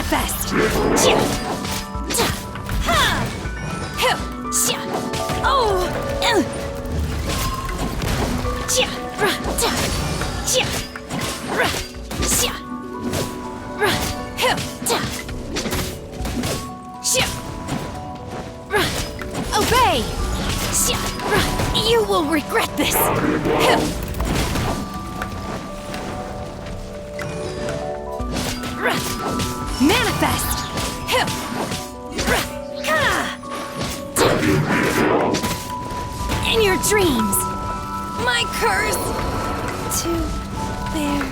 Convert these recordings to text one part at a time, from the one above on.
Manifest! Chia! Ta! Ha! Hiu! Xia! Oh! Chia! Ra! Ta! Chia! Ra! Xia! Ra! Hiu! Ta! Xia! Ra! Obey! Xia! Ra! You will regret this! Hiu! Ra! Manifest! Hiu! Ra! Ka! Ta! In your dreams! My curse to bear.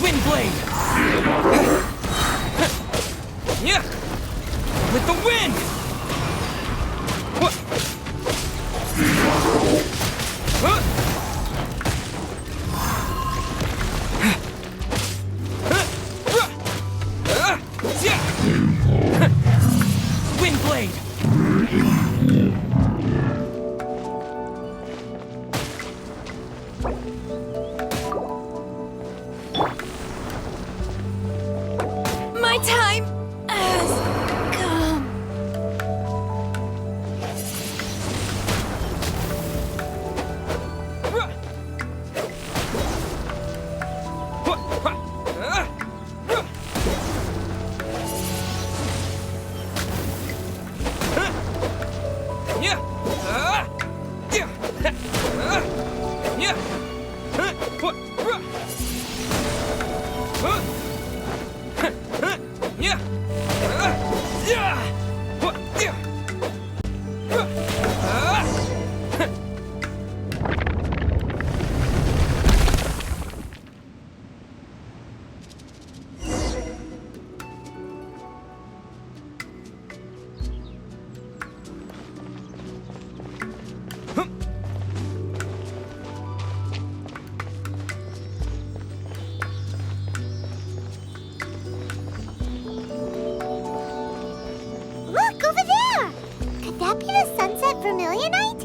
Windblade! Yeah! With the wind! What? Huh? Windblade! My time has come. Look, over there! Could that be the sunset vermilionite?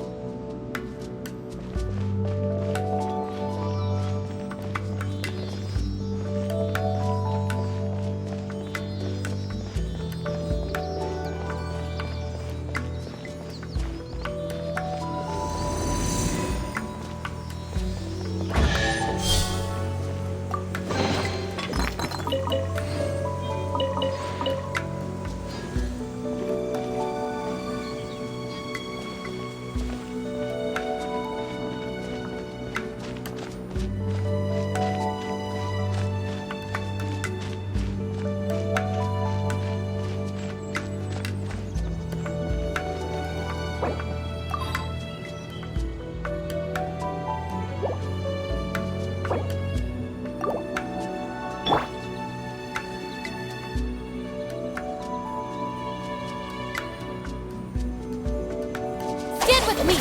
Stand with me!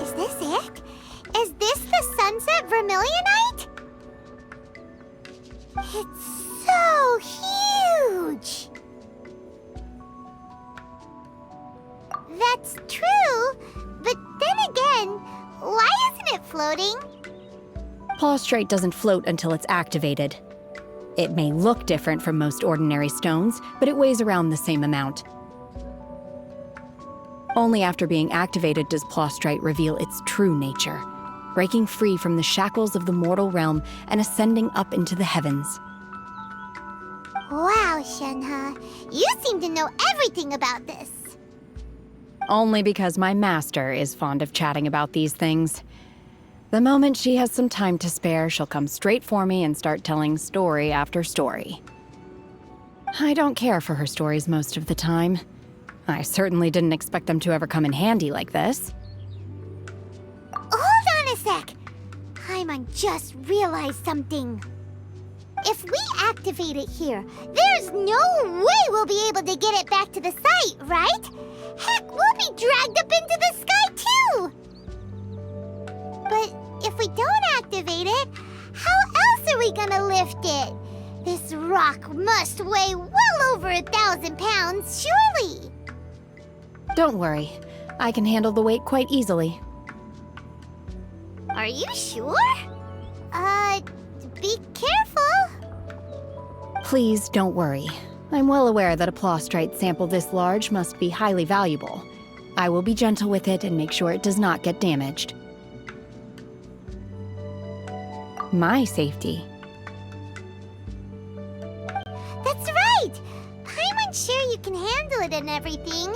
Is this it? Is this the sunset vermilionite? It's so huge! That's true, but then again, why isn't it floating? Prostrate doesn't float until it's activated. It may look different from most ordinary stones, but it weighs around the same amount. Only after being activated does Prostrate reveal its true nature, breaking free from the shackles of the mortal realm and ascending up into the heavens. Wow, Shenhe, you seem to know everything about this. Only because my master is fond of chatting about these things. The moment she has some time to spare, she'll come straight for me and start telling story after story. I don't care for her stories most of the time. I certainly didn't expect them to ever come in handy like this. Hold on a sec. Paimon just realized something. If we activate it here, there's no way we'll be able to get it back to the site, right? Heck, we'll be dragged up into the sky too! But if we don't activate it, how else are we gonna lift it? This rock must weigh well well over 1,000 pounds, surely. Don't worry. I can handle the weight quite easily. Are you sure? Be careful. Please don't worry. I'm well aware that a plostrite sample this large must be highly valuable. I will be gentle with it and make sure it does not get damaged. My safety. That's right! Paimon's sure you can handle it and everything,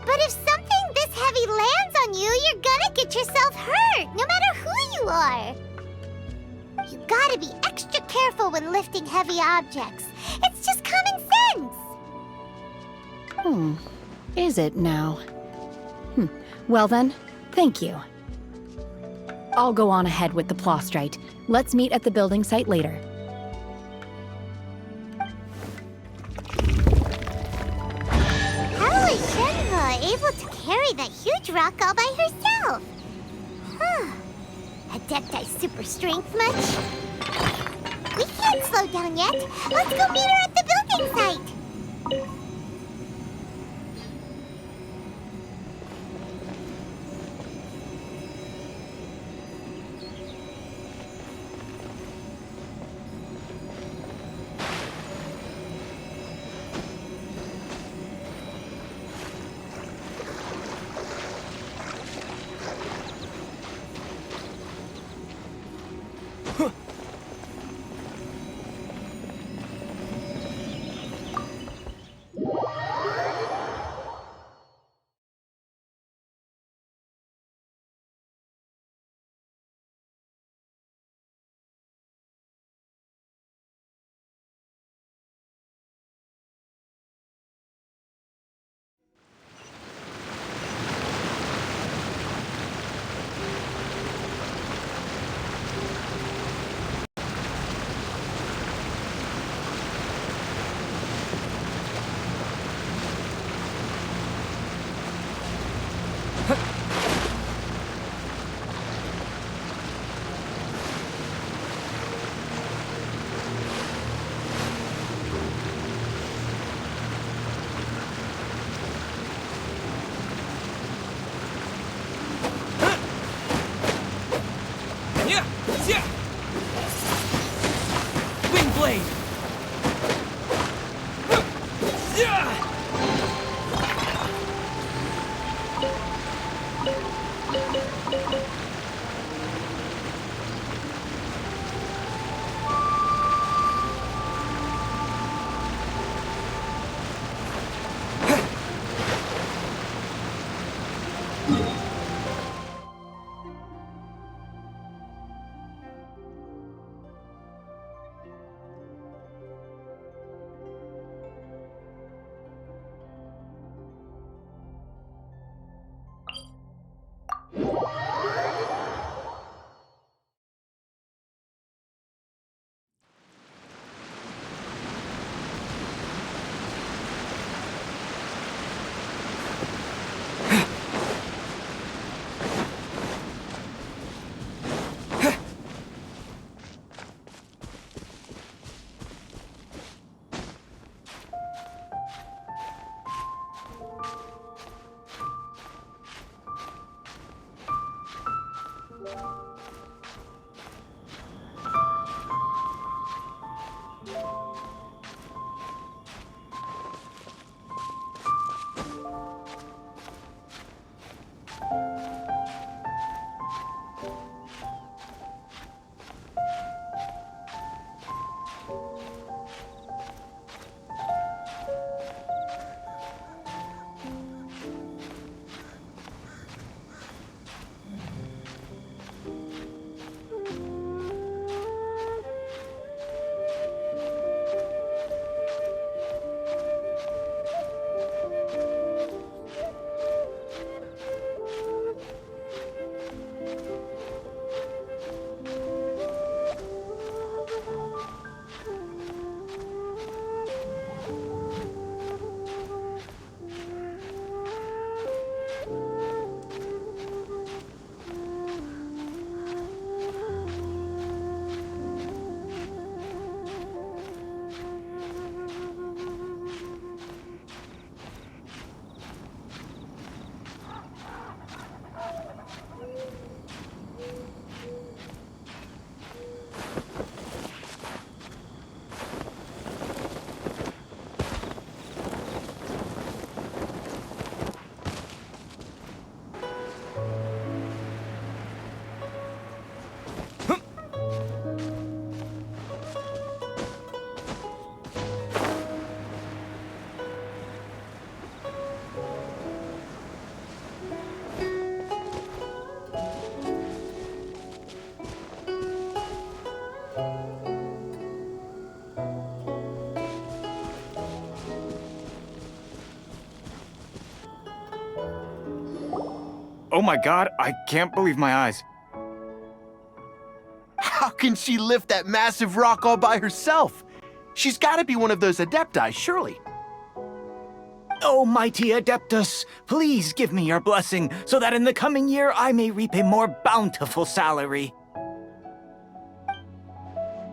but if something this heavy lands on you, you're gonna get yourself hurt, no matter who you are. You gotta be extra careful when lifting heavy objects. It's just common sense. Is it now? Well then, thank you. I'll go on ahead with the plostrite. Let's meet at the building site later. How is Shenhe able to carry that huge rock all by herself? Adepti super strength much? We can't slow down yet. Let's go meet her at the building site. Wind blade! Oh my god, I can't believe my eyes. How can she lift that massive rock all by herself? She's gotta be one of those Adepti, surely. Oh, mighty Adeptus, please give me your blessing so that in the coming year I may reap a more bountiful salary.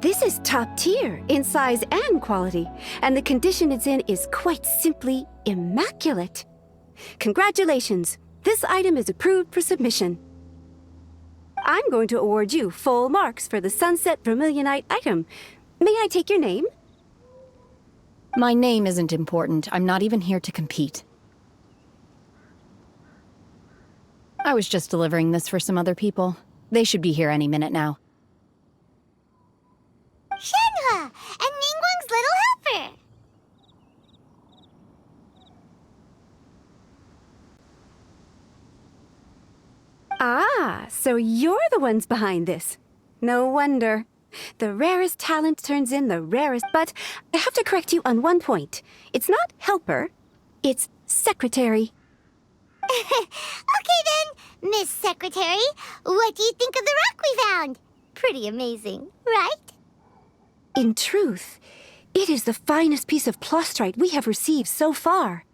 This is top tier in size and quality, and the condition it's in is quite simply immaculate. Congratulations! This item is approved for submission. I'm going to award you full marks for the Sunset Vermilionite item. May I take your name? My name isn't important. I'm not even here to compete. I was just delivering this for some other people. They should be here any minute now. Shenhua, and Ningguang's little helper. Ah, so you're the ones behind this. No wonder. The rarest talent turns in the rarest, but I have to correct you on one point. It's not helper, it's secretary. Okay then, Miss Secretary, what do you think of the rock we found? Pretty amazing, right? In truth, it is the finest piece of plastrite we have received so far.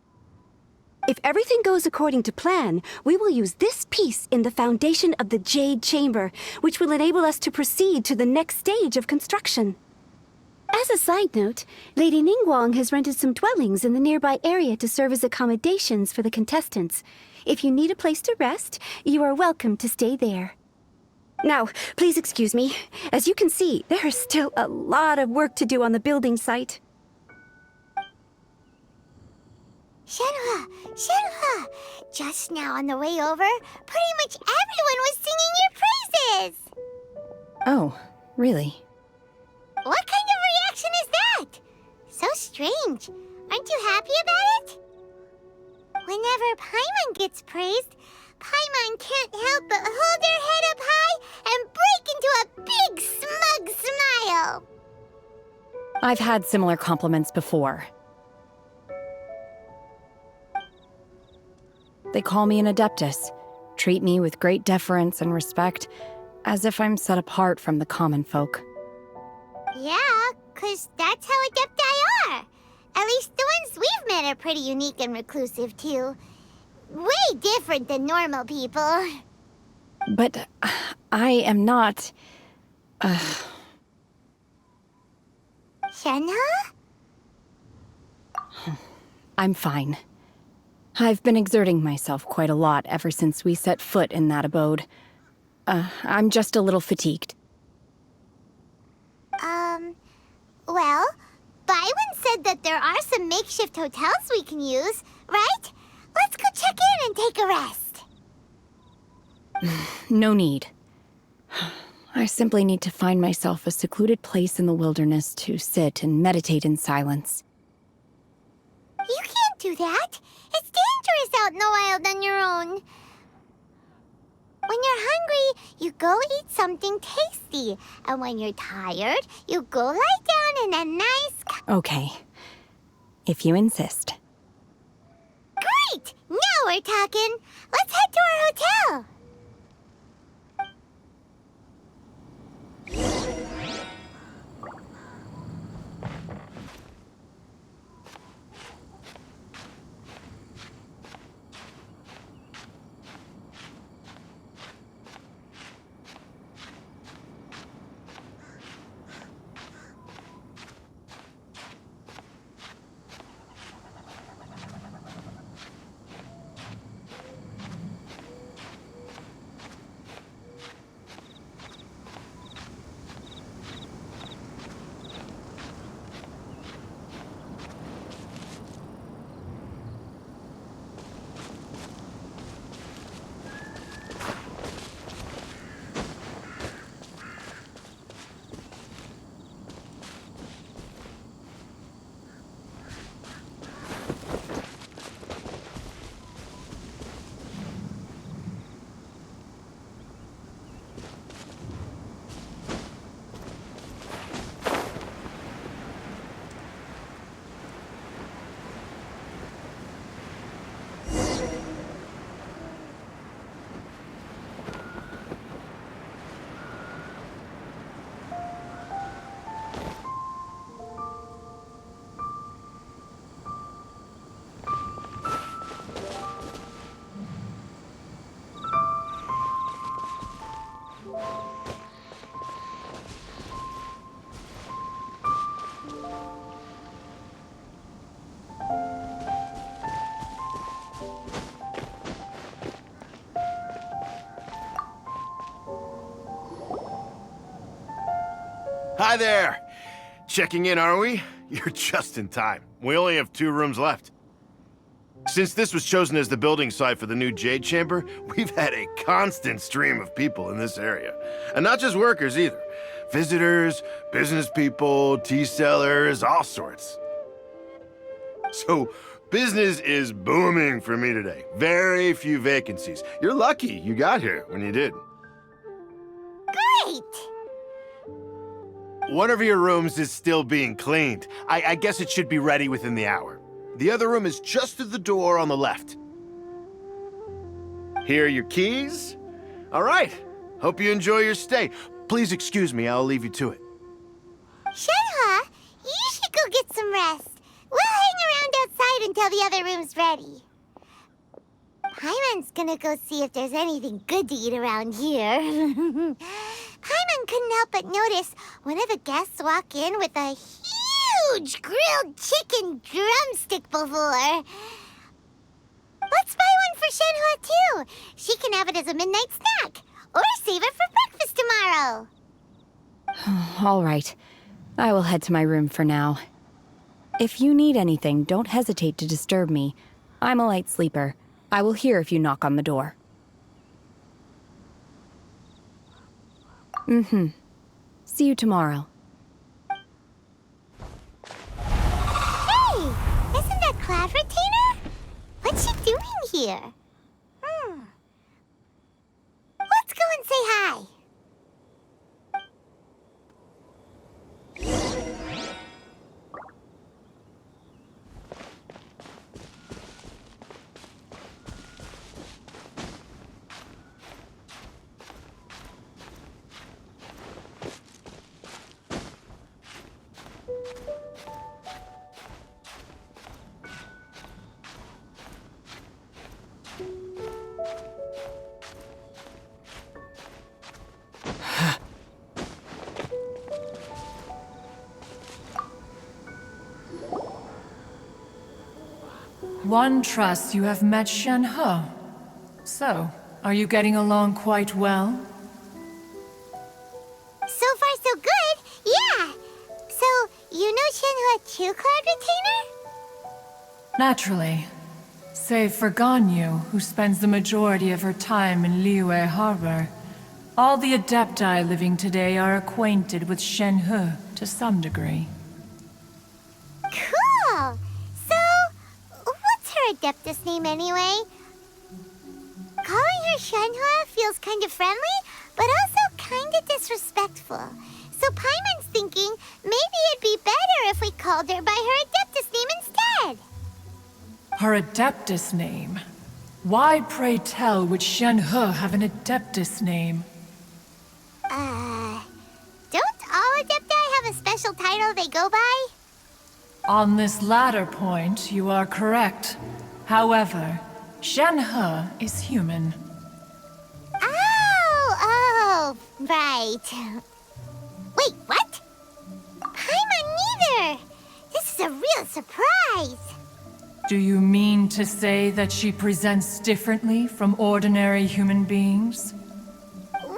If everything goes according to plan, we will use this piece in the foundation of the Jade Chamber, which will enable us to proceed to the next stage of construction. As a side note, Lady Ningguang has rented some dwellings in the nearby area to serve as accommodations for the contestants. If you need a place to rest, you are welcome to stay there. Now, please excuse me. As you can see, there is still a lot of work to do on the building site. Shenhua, just now on the way over, pretty much everyone was singing your praises. Oh, really? What kind of reaction is that? So strange. Aren't you happy about it? Whenever Paimon gets praised, Paimon can't help but hold her head up high and break into a big smug smile. I've had similar compliments before. They call me an Adeptus, treat me with great deference and respect, as if I'm set apart from the common folk. Yeah, 'cause that's how Adepti are. At least the ones we've met are pretty unique and reclusive, too. Way different than normal people. But I am not... Shenhua? I'm fine. I've been exerting myself quite a lot ever since we set foot in that abode. I'm just a little fatigued. Well, Byron said that there are some makeshift hotels we can use, right? Let's go check in and take a rest. No need. I simply need to find myself a secluded place in the wilderness to sit and meditate in silence. You can't do that. It's dangerous out in the wild on your own. When you're hungry, you go eat something tasty. And when you're tired, you go lie down in a nice... Okay. If you insist. Great! Now we're talking. Let's head to our hotel. Hi there. Checking in, are we? You're just in time. We only have 2 rooms left. Since this was chosen as the building site for the new Jade Chamber, we've had a constant stream of people in this area. And not just workers either. Visitors, business people, tea sellers, all sorts. So, business is booming for me today. Very few vacancies. You're lucky you got here when you did. Great! One of your rooms is still being cleaned. I guess it should be ready within the hour. The other room is just through the door on the left. Here are your keys. All right. Hope you enjoy your stay. Please excuse me, I'll leave you to it. Shenhe, you should go get some rest. We'll hang around outside until the other room's ready. Paimon's gonna go see if there's anything good to eat around here. Paimon couldn't help but notice one of the guests walk in with a huge grilled chicken drumstick before. Let's buy one for Shenhe too. She can have it as a midnight snack. Or save it for breakfast tomorrow. All right. I will head to my room for now. If you need anything, don't hesitate to disturb me. I'm a light sleeper. I will hear if you knock on the door. See you tomorrow. Hey! Isn't that Cloud Retainer? What's she doing here? Let's go and say hi. One trusts you have met Shenhe. So, are you getting along quite well? So far, so good. Yeah. So, you know Shenhe too, Cloud Retainer? Naturally. Save for Ganyu, who spends the majority of her time in Liyue Harbor. All the Adepti living today are acquainted with Shenhe to some degree. Cool. So, what's her Adeptus name anyway? Calling her Shenhe feels kind of friendly, but also kind of disrespectful. So Paimon's thinking maybe it'd be better if we called her by her Adeptus name instead. Her Adeptus name? Why, pray tell, would Shenhe have an Adeptus name? Don't all Adepti have a special title they go by? On this latter point, you are correct. However, Shenhe is human. Oh, right. Wait, what? Paimon neither! This is a real surprise! Do you mean to say that she presents differently from ordinary human beings? Well,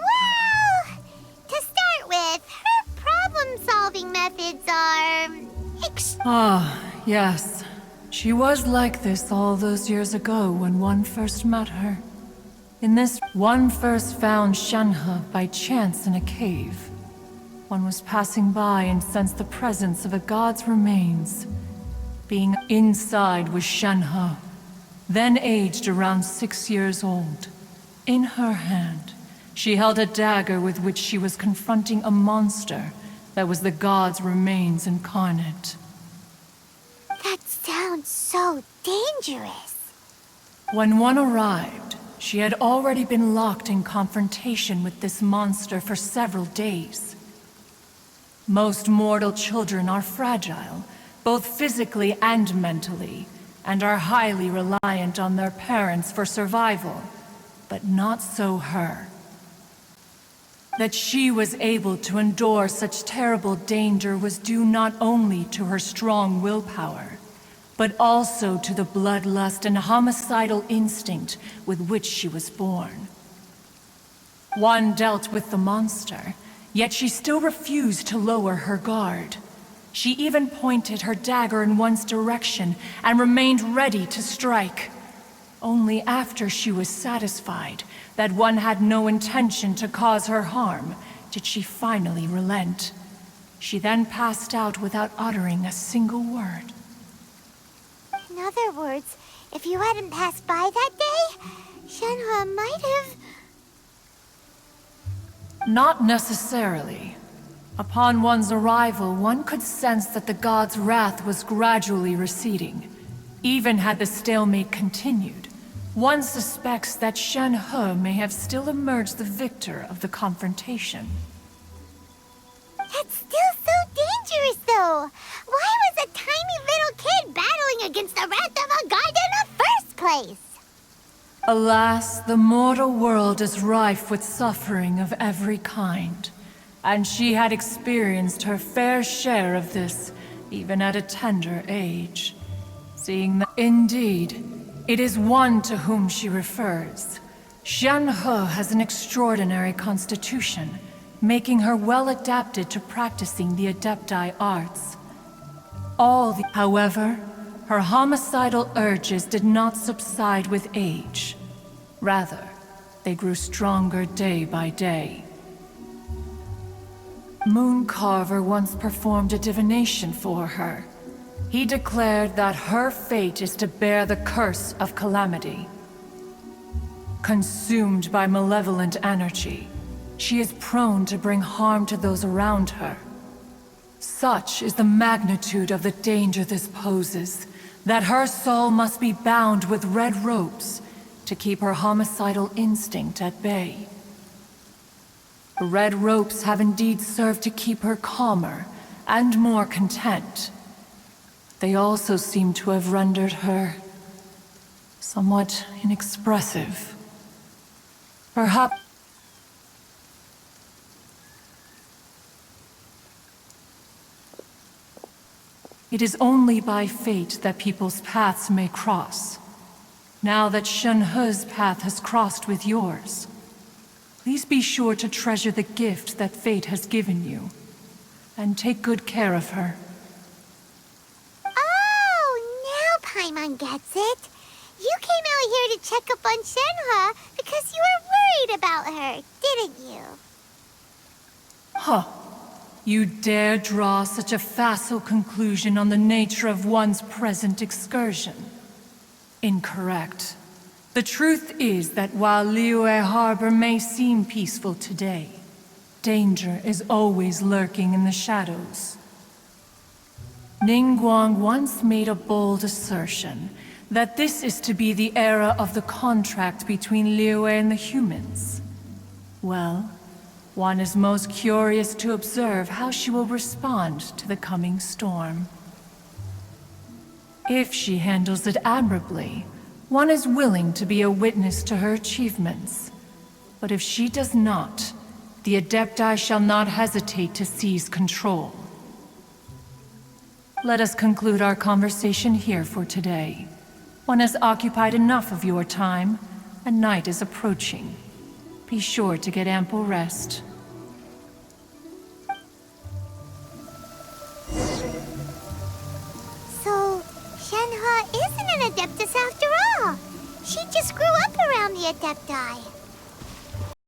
to start with, her problem-solving methods are... Ah, yes. She was like this all those years ago when one first met her. In this, one first found Shenhe by chance in a cave. One was passing by and sensed the presence of a god's remains. Being inside was Shenhe, then aged around 6 years old. In her hand, she held a dagger with which she was confronting a monster that was the god's remains incarnate. That sounds so dangerous. When one arrived, she had already been locked in confrontation with this monster for several days. Most mortal children are fragile, both physically and mentally, and are highly reliant on their parents for survival. But not so her. That she was able to endure such terrible danger was due not only to her strong willpower, but also to the bloodlust and homicidal instinct with which she was born. One dealt with the monster, yet she still refused to lower her guard. She even pointed her dagger in one's direction and remained ready to strike. Only after she was satisfied that one had no intention to cause her harm did she finally relent. She then passed out without uttering a single word. In other words, if you hadn't passed by that day, Shenhe might have... Not necessarily. Upon one's arrival, one could sense that the god's wrath was gradually receding. Even had the stalemate continued, one suspects that Shenhe may have still emerged the victor of the confrontation. That's still so dangerous, though. Why was a tiny little kid battling against the wrath of a god in the first place? Alas, the mortal world is rife with suffering of every kind. And she had experienced her fair share of this, even at a tender age. Seeing that indeed, it is one to whom she refers. Shenhe has an extraordinary constitution, making her well adapted to practicing the Adepti arts. However, her homicidal urges did not subside with age. Rather, they grew stronger day by day. Mooncarver once performed a divination for her. He declared that her fate is to bear the curse of calamity. Consumed by malevolent energy, she is prone to bring harm to those around her. Such is the magnitude of the danger this poses, that her soul must be bound with red ropes to keep her homicidal instinct at bay. The red ropes have indeed served to keep her calmer and more content. They also seem to have rendered her somewhat inexpressive. Perhaps it is only by fate that people's paths may cross. Now that Shenhe's path has crossed with yours, please be sure to treasure the gift that fate has given you, and take good care of her. Oh, now Paimon gets it. You came out here to check up on Shenhe because you were worried about her, didn't you? Huh. You dare draw such a facile conclusion on the nature of one's present excursion? Incorrect. The truth is that while Liyue Harbor may seem peaceful today, danger is always lurking in the shadows. Ningguang once made a bold assertion that this is to be the era of the contract between Liyue and the humans. Well, one is most curious to observe how she will respond to the coming storm. If she handles it admirably, one is willing to be a witness to her achievements. But if she does not, the Adepti shall not hesitate to seize control. Let us conclude our conversation here for today. One has occupied enough of your time, and night is approaching. Be sure to get ample rest. So, Shenhe isn't an Adeptus after all. She just grew up around the Adepti.